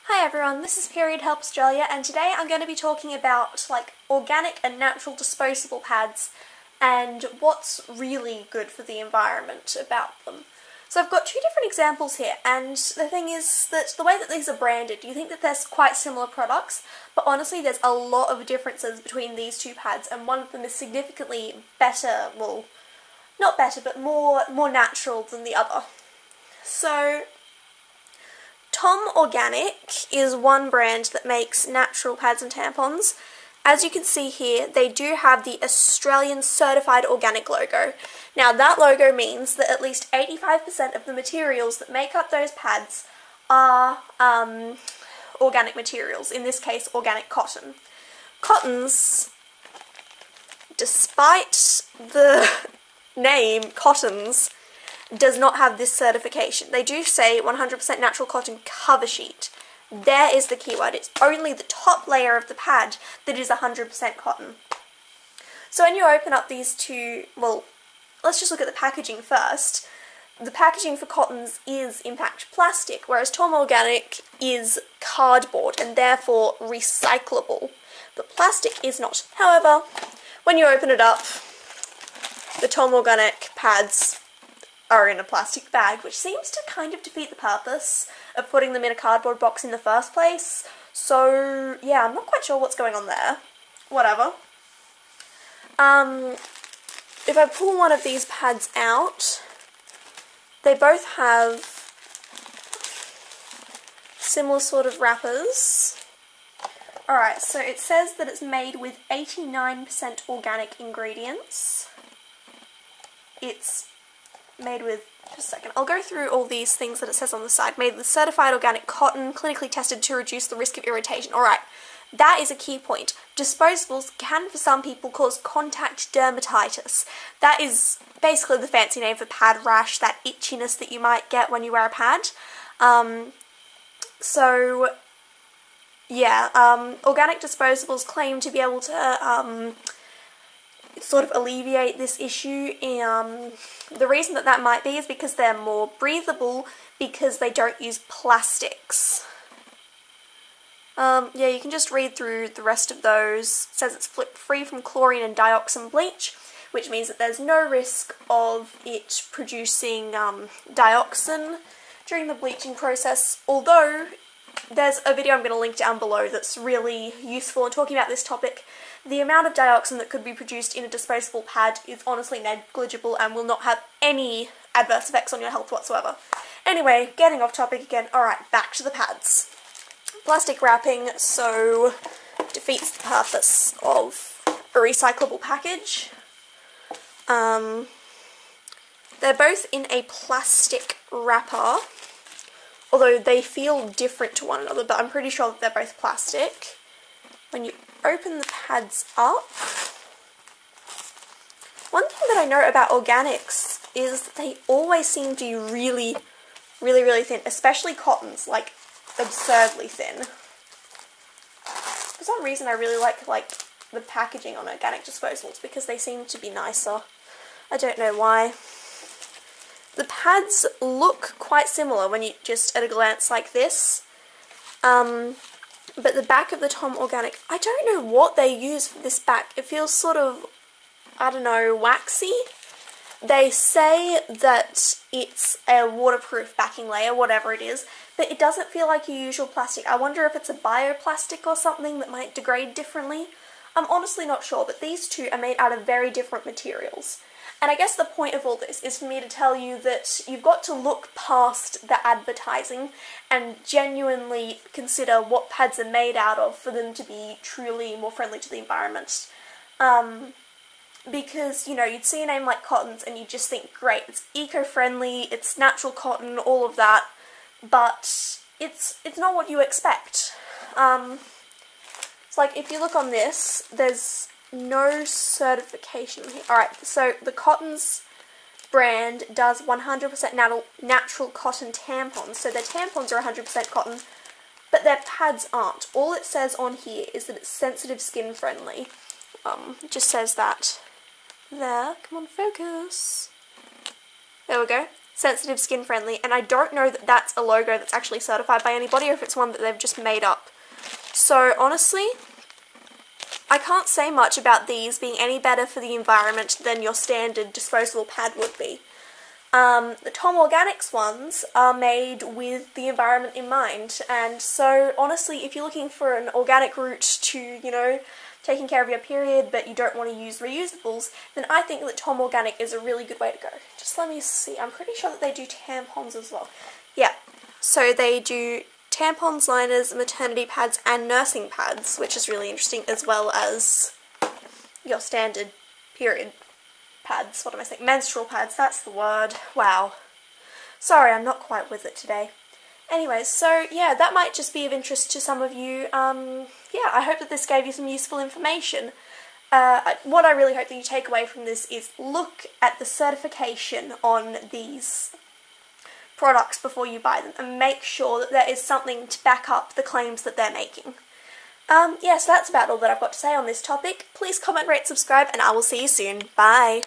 Hi everyone, this is Period Help Australia, and today I'm going to be talking about organic and natural disposable pads and what's really good for the environment about them. So I've got two different examples here, and the thing is that the way that these are branded, you think that they're quite similar products, but honestly there's a lot of differences between these two pads, and one of them is significantly better, well, not better, but more natural than the other. So Tom Organic is one brand that makes natural pads and tampons. As you can see here, they do have the Australian Certified Organic logo. Now that logo means that at least 85% of the materials that make up those pads are organic materials, in this case organic cotton. Cottons, despite the name Cottons, does not have this certification. They do say 100% natural cotton cover sheet. There is the keyword. It's only the top layer of the pad that is 100% cotton. So when you open up these two, well, let's just look at the packaging first. The packaging for cottons is impact plastic, whereas Tom Organic is cardboard and therefore recyclable. But plastic is not. However, when you open it up, the Tom Organic pads are in a plastic bag, which seems to kind of defeat the purpose of putting them in a cardboard box in the first place. So yeah, I'm not quite sure what's going on there. Whatever. If I pull one of these pads out, they both have similar sort of wrappers. Alright, so it says that it's made with 89% organic ingredients. It's made with, just a second, I'll go through all these things that it says on the side. Made with certified organic cotton, clinically tested to reduce the risk of irritation. Alright, that is a key point. Disposables can for some people cause contact dermatitis. That is basically the fancy name for pad rash, that itchiness that you might get when you wear a pad. So yeah, organic disposables claim to be able to sort of alleviate this issue. The reason that might be is because they're more breathable, because they don't use plastics. Yeah, you can just read through the rest of those. It says it's free from chlorine and dioxin bleach, which means that there's no risk of it producing dioxin during the bleaching process, although there's a video I'm going to link down below that's really useful in talking about this topic. The amount of dioxin that could be produced in a disposable pad is honestly negligible and will not have any adverse effects on your health whatsoever. Anyway, getting off topic again. Alright, back to the pads. Plastic wrapping, so defeats the purpose of a recyclable package. They're both in a plastic wrapper, although they feel different to one another, but I'm pretty sure that they're both plastic. When you open the pads up, one thing that I know about organics is that they always seem to be really, really, really thin, especially cottons, like absurdly thin. For some reason I really like the packaging on organic disposables because they seem to be nicer. I don't know why. The pads look quite similar when you just at a glance like this. But the back of the Tom Organic, I don't know what they use for this back. It feels sort of, I don't know, waxy. They say that it's a waterproof backing layer, whatever it is, but it doesn't feel like your usual plastic. I wonder if it's a bioplastic or something that might degrade differently. I'm honestly not sure, but these two are made out of very different materials. And I guess the point of all this is for me to tell you that you've got to look past the advertising and genuinely consider what pads are made out of for them to be truly more friendly to the environment. Because, you know, you'd see a name like Cottons and you just think, great, it's eco-friendly, it's natural cotton, all of that, but it's not what you expect. It's like, if you look on this, there's no certification here. Alright, so the Cottons brand does 100% natural cotton tampons. So their tampons are 100% cotton, but their pads aren't. All it says on here is that it's sensitive skin friendly. It just says that there. Come on, focus. There we go. sensitive skin friendly, and I don't know that that's a logo that's actually certified by anybody or if it's one that they've just made up. So honestly, I can't say much about these being any better for the environment than your standard disposable pad would be. The Tom Organics ones are made with the environment in mind, and so honestly, if you're looking for an organic route to, you know, taking care of your period but you don't want to use reusables, then I think that Tom Organic is a really good way to go. Just let me see, I'm pretty sure that they do tampons as well. Yeah, so they do tampons, liners, maternity pads, and nursing pads, which is really interesting, as well as your standard period pads. What am I saying? Menstrual pads, that's the word. Wow. Sorry, I'm not quite with it today. Anyways, so yeah, that might just be of interest to some of you. Yeah, I hope that this gave you some useful information. What I really hope that you take away from this is look at the certification on these products before you buy them and make sure that there is something to back up the claims that they're making. Yeah, so that's about all that I've got to say on this topic. Please comment, rate, subscribe, and I will see you soon. Bye!